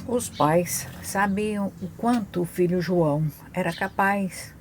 Os pais sabiam o quanto o filho João era capaz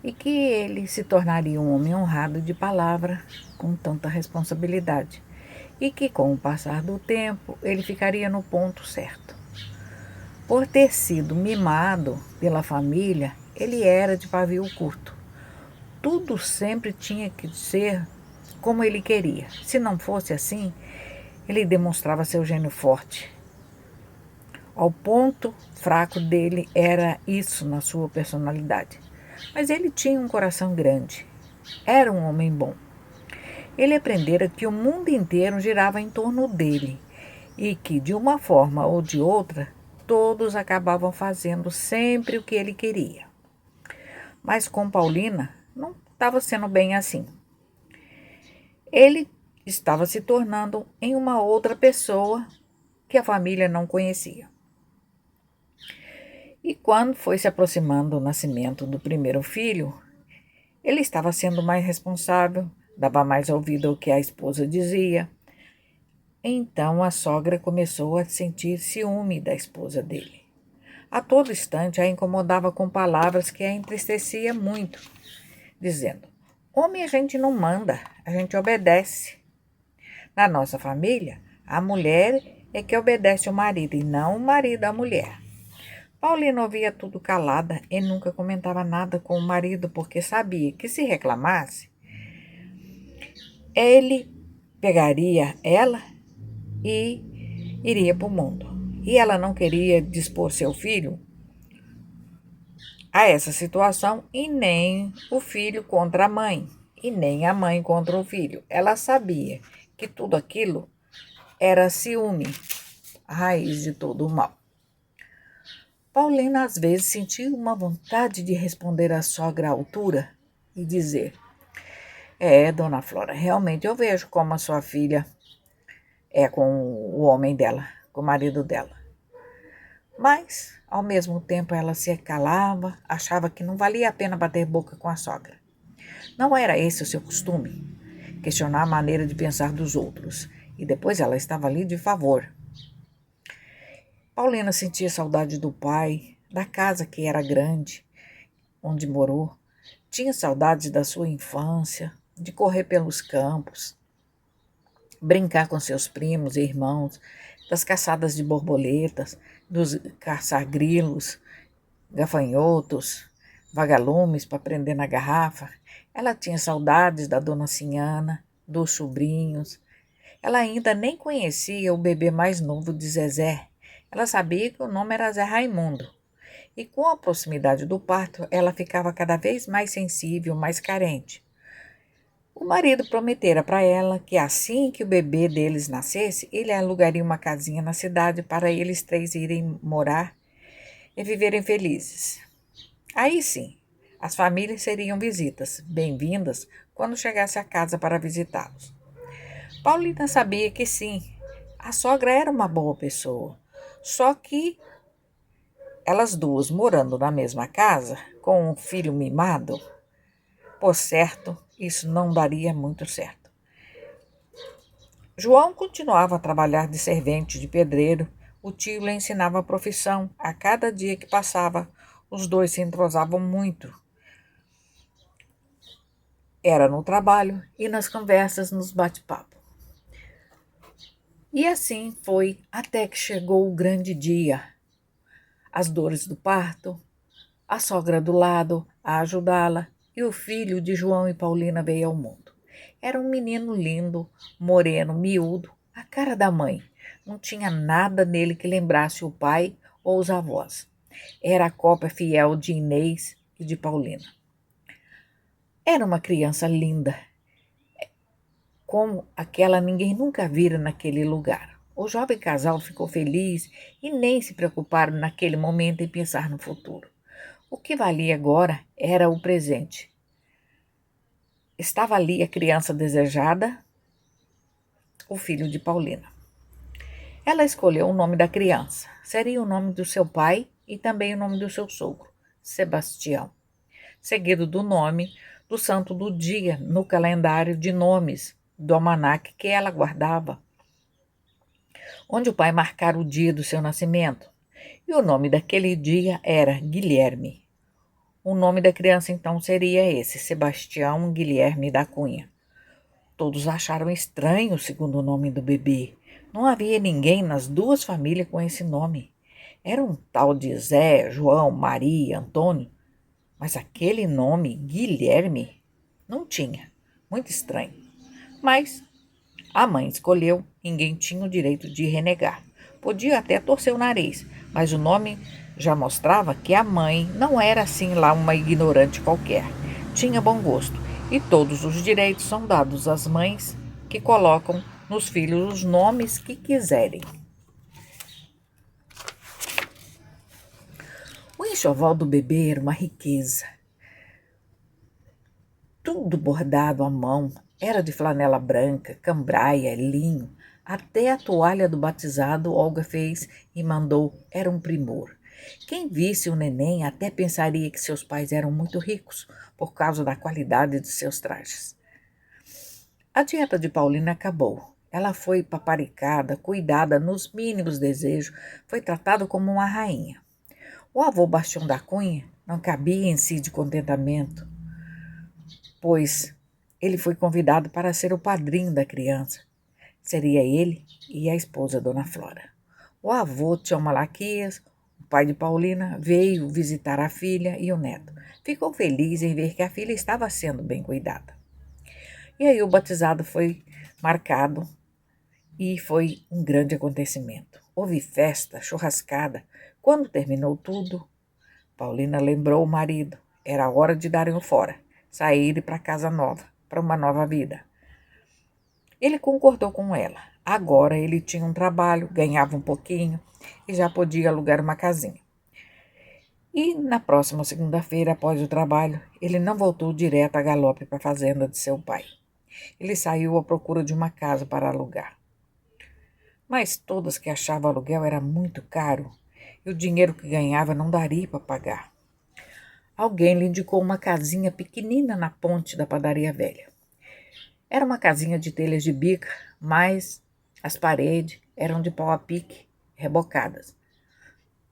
e que ele se tornaria um homem honrado de palavra com tanta responsabilidade, e que com o passar do tempo ele ficaria no ponto certo. Por ter sido mimado pela família, ele era de pavio curto. Tudo sempre tinha que ser como ele queria. Se não fosse assim, ele demonstrava seu gênio forte. Ao ponto fraco dele era isso na sua personalidade. Mas ele tinha um coração grande. Era um homem bom. Ele aprendera que o mundo inteiro girava em torno dele e que, de uma forma ou de outra, todos acabavam fazendo sempre o que ele queria. Mas com Paulina não estava sendo bem assim. Ele estava se tornando em uma outra pessoa que a família não conhecia. E quando foi se aproximando do nascimento do primeiro filho, ele estava sendo mais responsável, dava mais ouvido ao que a esposa dizia. Então a sogra começou a sentir ciúme da esposa dele. A todo instante a incomodava com palavras que a entristecia muito, dizendo: homem a gente não manda, a gente obedece. Na nossa família, a mulher é que obedece o marido e não o marido à mulher. Paulina ouvia tudo calada e nunca comentava nada com o marido, porque sabia que se reclamasse, ele pegaria ela e iria para o mundo. E ela não queria dispor seu filho a essa situação, e nem o filho contra a mãe, e nem a mãe contra o filho. Ela sabia que tudo aquilo era ciúme, a raiz de todo o mal. Paulina às vezes sentia uma vontade de responder à sogra à altura e dizer: dona Flora, realmente eu vejo como a sua filha é com o homem dela, com o marido dela. Mas, ao mesmo tempo, ela se calava, achava que não valia a pena bater boca com a sogra. Não era esse o seu costume, questionar a maneira de pensar dos outros, e depois ela estava ali de favor. Paulina sentia saudade do pai, da casa que era grande, onde morou. Tinha saudades da sua infância, de correr pelos campos, brincar com seus primos e irmãos, das caçadas de borboletas, dos caçar grilos, gafanhotos, vagalumes para prender na garrafa. Ela tinha saudades da dona Sinhana, dos sobrinhos. Ela ainda nem conhecia o bebê mais novo de Zezé. Ela sabia que o nome era Zé Raimundo. E com a proximidade do parto, ela ficava cada vez mais sensível, mais carente. O marido prometera para ela que assim que o bebê deles nascesse, ele alugaria uma casinha na cidade para eles três irem morar e viverem felizes. Aí sim, as famílias seriam visitas, bem-vindas, quando chegasse a casa para visitá-los. Paulina sabia que sim, a sogra era uma boa pessoa, só que elas duas morando na mesma casa, com um filho mimado, por certo, isso não daria muito certo. João continuava a trabalhar de servente de pedreiro. O tio lhe ensinava a profissão. A cada dia que passava, os dois se entrosavam muito. Era no trabalho e nas conversas, nos bate-papo. E assim foi até que chegou o grande dia. As dores do parto, a sogra do lado a ajudá-la, e o filho de João e Paulina veio ao mundo. Era um menino lindo, moreno, miúdo, a cara da mãe. Não tinha nada nele que lembrasse o pai ou os avós. Era a cópia fiel de Inês e de Paulina. Era uma criança linda, como aquela ninguém nunca vira naquele lugar. O jovem casal ficou feliz e nem se preocuparam naquele momento em pensar no futuro. O que valia agora era o presente. Estava ali a criança desejada, o filho de Paulina. Ela escolheu o nome da criança. Seria o nome do seu pai e também o nome do seu sogro, Sebastião, seguido do nome do santo do dia no calendário de nomes do almanaque que ela guardava. onde o pai marcara o dia do seu nascimento. E o nome daquele dia era Guilherme. O nome da criança então seria esse, Sebastião Guilherme da Cunha. Todos acharam estranho o segundo nome do bebê. Não havia ninguém nas duas famílias com esse nome. Era um tal de Zé, João, Maria, Antônio, mas aquele nome, Guilherme, não tinha. Muito estranho. Mas a mãe escolheu, ninguém tinha o direito de renegar. Podia até torcer o nariz, mas o nome já mostrava que a mãe não era assim lá uma ignorante qualquer. Tinha bom gosto, e todos os direitos são dados às mães que colocam nos filhos os nomes que quiserem. O enxoval do bebê era uma riqueza. Tudo bordado à mão, era de flanela branca, cambraia, linho. Até a toalha do batizado Olga fez e mandou, era um primor. Quem visse o neném até pensaria que seus pais eram muito ricos por causa da qualidade de seus trajes. A dieta de Paulina acabou. Ela foi paparicada, cuidada nos mínimos desejos, foi tratada como uma rainha. O avô Bastião da Cunha não cabia em si de contentamento, pois ele foi convidado para ser o padrinho da criança. Seria ele e a esposa, Dona Flora. O avô, Tião Malaquias, o pai de Paulina, veio visitar a filha e o neto. Ficou feliz em ver que a filha estava sendo bem cuidada. E aí o batizado foi marcado e foi um grande acontecimento. Houve festa, churrascada. Quando terminou tudo, Paulina lembrou o marido. Era hora de darem o fora, sair para casa nova, para uma nova vida. Ele concordou com ela. Agora ele tinha um trabalho, ganhava um pouquinho e já podia alugar uma casinha. E na próxima segunda-feira, após o trabalho, ele não voltou direto a galope para a fazenda de seu pai. Ele saiu à procura de uma casa para alugar. Mas todas que achavam aluguel era muito caro e o dinheiro que ganhava não daria para pagar. Alguém lhe indicou uma casinha pequenina na ponte da padaria velha. Era uma casinha de telhas de bica, mas as paredes eram de pau a pique, rebocadas.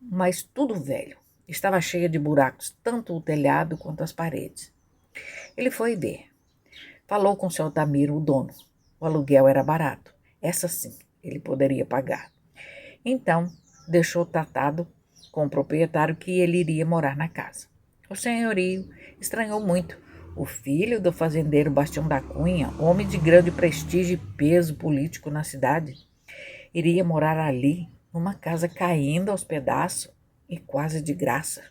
Mas tudo velho. Estava cheia de buracos, tanto o telhado quanto as paredes. Ele foi ver. Falou com seu Altamiro, o dono. O aluguel era barato. Essa sim, ele poderia pagar. Então, deixou tratado com o proprietário que ele iria morar na casa. O senhorio estranhou muito. O filho do fazendeiro Bastião da Cunha, homem de grande prestígio e peso político na cidade, iria morar ali, numa casa caindo aos pedaços e quase de graça.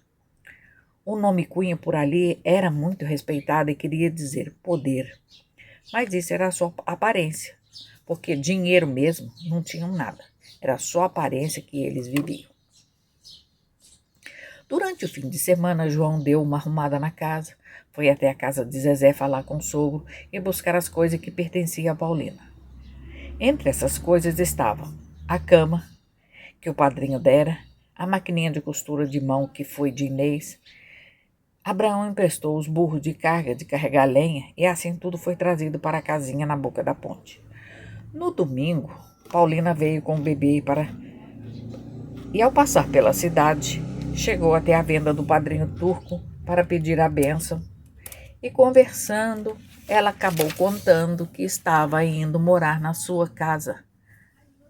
O nome Cunha por ali era muito respeitado e queria dizer poder. Mas isso era só aparência, porque dinheiro mesmo não tinham nada. Era só aparência que eles viviam. Durante o fim de semana, João deu uma arrumada na casa, foi até a casa de Zezé falar com o sogro e buscar as coisas que pertenciam a Paulina. Entre essas coisas estavam a cama, que o padrinho dera, a maquininha de costura de mão que foi de Inês. Abraão emprestou os burros de carga de carregar lenha e assim tudo foi trazido para a casinha na boca da ponte. No domingo, Paulina veio com o bebê e ao passar pela cidade, chegou até a venda do padrinho turco para pedir a bênção. E conversando, ela acabou contando que estava indo morar na sua casa,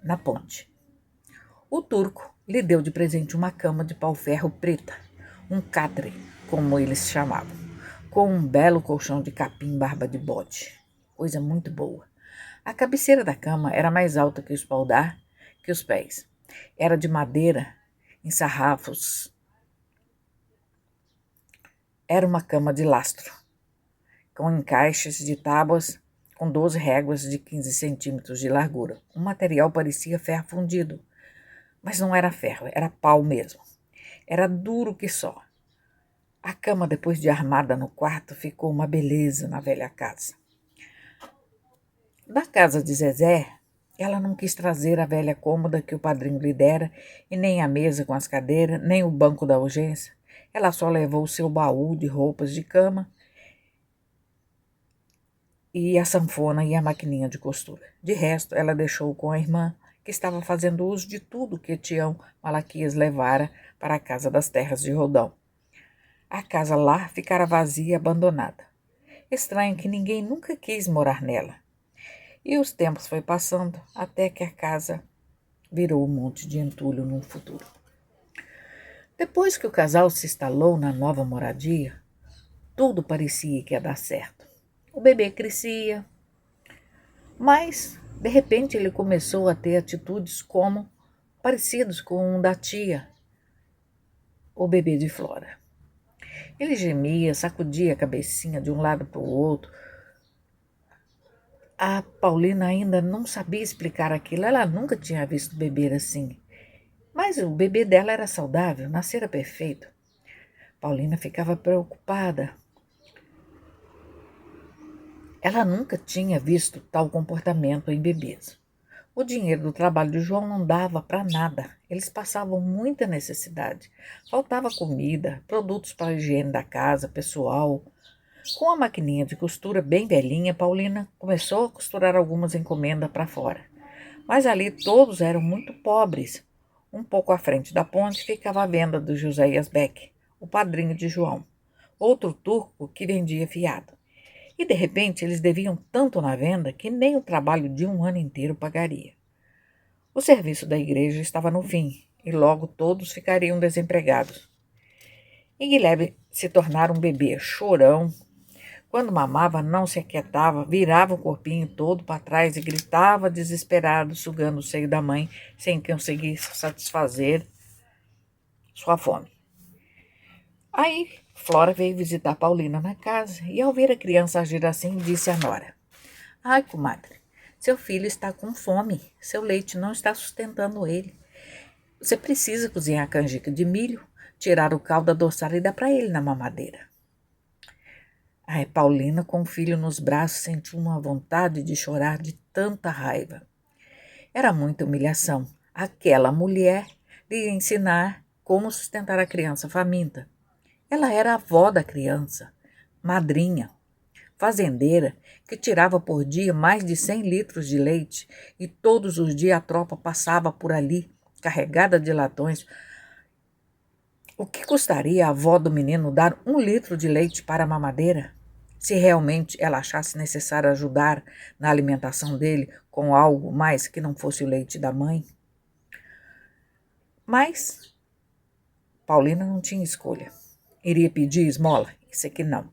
na ponte. O turco lhe deu de presente uma cama de pau-ferro preta, um catre, como eles chamavam, com um belo colchão de capim barba de bode, coisa muito boa. A cabeceira da cama era mais alta que o espaldar, que os pés. Era de madeira, em sarrafos. Era uma cama de lastro, com encaixes de tábuas com 12 réguas de 15 centímetros de largura. O material parecia ferro fundido, mas não era ferro, era pau mesmo. Era duro que só. A cama, depois de armada no quarto, ficou uma beleza na velha casa. Da casa de Zezé, ela não quis trazer a velha cômoda que o padrinho lhe dera, e nem a mesa com as cadeiras, nem o banco da urgência. Ela só levou o seu baú de roupas de cama e a sanfona e a maquininha de costura. De resto, ela deixou com a irmã, que estava fazendo uso de tudo que Tião Malaquias levara para a casa das terras de Rodão. A casa lá ficara vazia e abandonada. Estranho que ninguém nunca quis morar nela. E os tempos foi passando até que a casa virou um monte de entulho no futuro. Depois que o casal se instalou na nova moradia, tudo parecia que ia dar certo. O bebê crescia, mas de repente ele começou a ter atitudes parecidas com o da tia, o bebê de Flora. Ele gemia, sacudia a cabecinha de um lado para o outro. A Paulina ainda não sabia explicar aquilo, ela nunca tinha visto beber assim. Mas o bebê dela era saudável, nascera perfeito. Paulina ficava preocupada. Ela nunca tinha visto tal comportamento em bebês. O dinheiro do trabalho de João não dava para nada. Eles passavam muita necessidade. Faltava comida, produtos para a higiene da casa, pessoal. Com a maquininha de costura bem velhinha, Paulina começou a costurar algumas encomendas para fora. Mas ali todos eram muito pobres. Um pouco à frente da ponte ficava a venda do Josias Beck, o padrinho de João, outro turco que vendia fiado. E de repente eles deviam tanto na venda que nem o trabalho de um ano inteiro pagaria. O serviço da igreja estava no fim e logo todos ficariam desempregados. E Guilherme se tornara um bebê chorão. Quando mamava, não se aquietava, virava o corpinho todo para trás e gritava desesperado, sugando o seio da mãe, sem conseguir satisfazer sua fome. Aí, Flora veio visitar Paulina na casa e, ao ver a criança agir assim, disse à nora: Ai, comadre, seu filho está com fome, seu leite não está sustentando ele. Você precisa cozinhar a canjica de milho, tirar o caldo, adoçar e dar para ele na mamadeira. Ai, Paulina, com o filho nos braços, sentiu uma vontade de chorar de tanta raiva. Era muita humilhação. Aquela mulher lhe ensinar como sustentar a criança faminta. Ela era a avó da criança, madrinha, fazendeira, que tirava por dia mais de 100 litros de leite e todos os dias a tropa passava por ali, carregada de latões. O que custaria a avó do menino dar 1 litro de leite para a mamadeira? Se realmente ela achasse necessário ajudar na alimentação dele com algo mais que não fosse o leite da mãe. Mas Paulina não tinha escolha. Iria pedir esmola? Isso aqui não.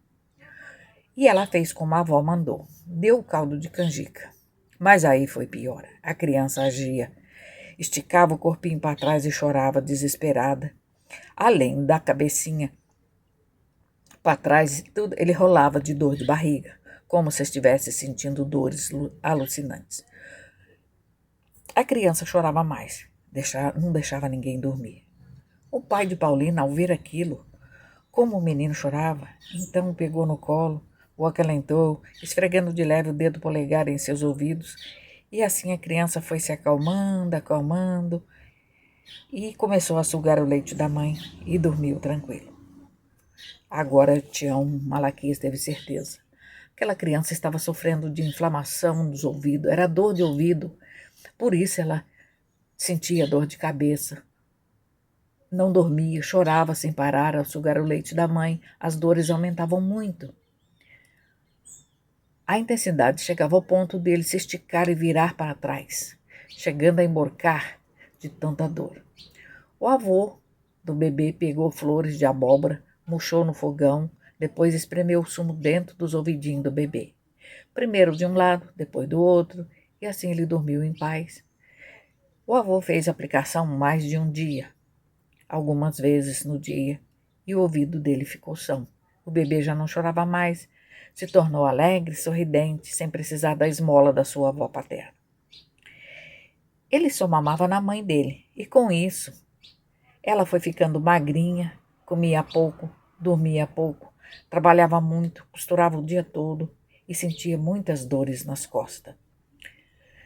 E ela fez como a avó mandou. Deu o caldo de canjica. Mas aí foi pior. A criança agia. Esticava o corpinho para trás e chorava desesperada. Além da cabecinha para trás e tudo, ele rolava de dor de barriga, como se estivesse sentindo dores alucinantes. A criança chorava mais, não deixava ninguém dormir. O pai de Paulina, ao ver aquilo, como o menino chorava, então o pegou no colo, o acalentou, esfregando de leve o dedo polegar em seus ouvidos, e assim a criança foi se acalmando, e começou a sugar o leite da mãe e dormiu tranquilo. Agora Tião Malaquias teve certeza. Aquela criança estava sofrendo de inflamação dos ouvidos, era dor de ouvido, por isso ela sentia dor de cabeça. Não dormia, chorava sem parar ao sugar o leite da mãe, as dores aumentavam muito. A intensidade chegava ao ponto dele se esticar e virar para trás, chegando a emborcar de tanta dor. O avô do bebê pegou flores de abóbora, murchou no fogão, depois espremeu o sumo dentro dos ouvidinhos do bebê. Primeiro de um lado, depois do outro, e assim ele dormiu em paz. O avô fez a aplicação mais de um dia, algumas vezes no dia, e o ouvido dele ficou são. O bebê já não chorava mais, se tornou alegre, sorridente, sem precisar da esmola da sua avó paterna. Ele só mamava na mãe dele, e com isso, ela foi ficando magrinha, comia pouco, dormia pouco, trabalhava muito, costurava o dia todo e sentia muitas dores nas costas.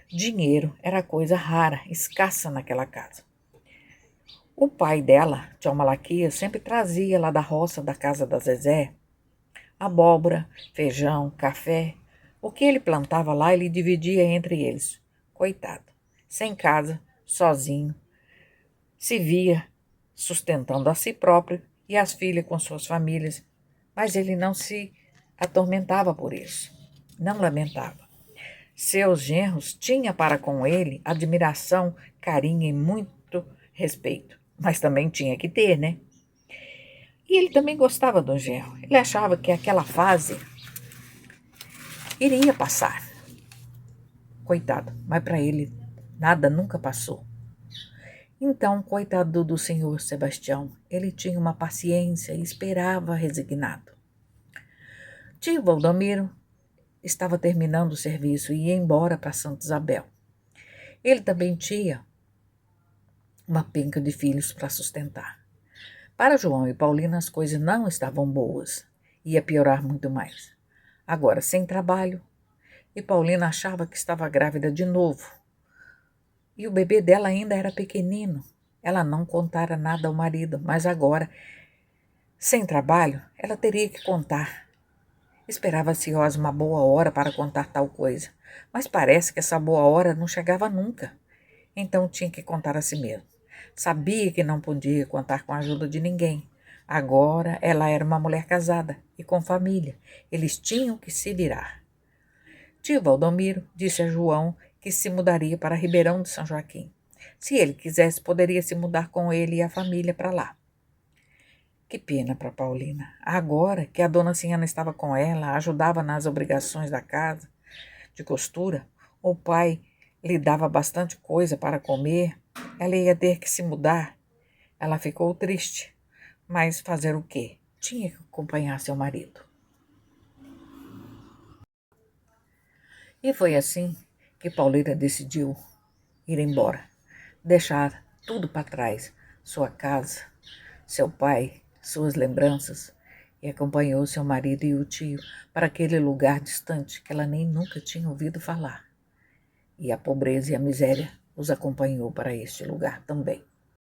Dinheiro era coisa rara, escassa naquela casa. O pai dela, Tião Malaquias, sempre trazia lá da roça da casa da Zezé abóbora, feijão, café. O que ele plantava lá, ele dividia entre eles. Coitado, sem casa, sozinho, se via sustentando a si próprio e as filhas com suas famílias, mas ele não se atormentava por isso, não lamentava. Seus genros tinham para com ele admiração, carinho e muito respeito, mas também tinha que ter, né? E ele também gostava do genro. Ele achava que aquela fase iria passar. Coitado, mas para ele nada nunca passou. Então, coitado do senhor Sebastião, ele tinha uma paciência e esperava resignado. Tio Valdomiro estava terminando o serviço e ia embora para Santa Isabel. Ele também tinha uma penca de filhos para sustentar. Para João e Paulina as coisas não estavam boas, ia piorar muito mais. Agora, sem trabalho, e Paulina achava que estava grávida de novo. E o bebê dela ainda era pequenino. Ela não contara nada ao marido, mas agora, sem trabalho, ela teria que contar. Esperava ansiosa uma boa hora para contar tal coisa, mas parece que essa boa hora não chegava nunca. Então tinha que contar a si mesma. Sabia que não podia contar com a ajuda de ninguém. Agora ela era uma mulher casada e com família. Eles tinham que se virar. Tio Valdomiro disse a João que se mudaria para Ribeirão de São Joaquim. Se ele quisesse, poderia se mudar com ele e a família para lá. Que pena para Paulina. Agora que a dona Sinhana estava com ela, ajudava nas obrigações da casa, de costura, o pai lhe dava bastante coisa para comer, ela ia ter que se mudar. Ela ficou triste, mas fazer o quê? Tinha que acompanhar seu marido. E foi assim que Paulina decidiu ir embora, deixar tudo para trás, sua casa, seu pai, suas lembranças, e acompanhou seu marido e o tio para aquele lugar distante que ela nem nunca tinha ouvido falar. E a pobreza e a miséria os acompanhou para este lugar também.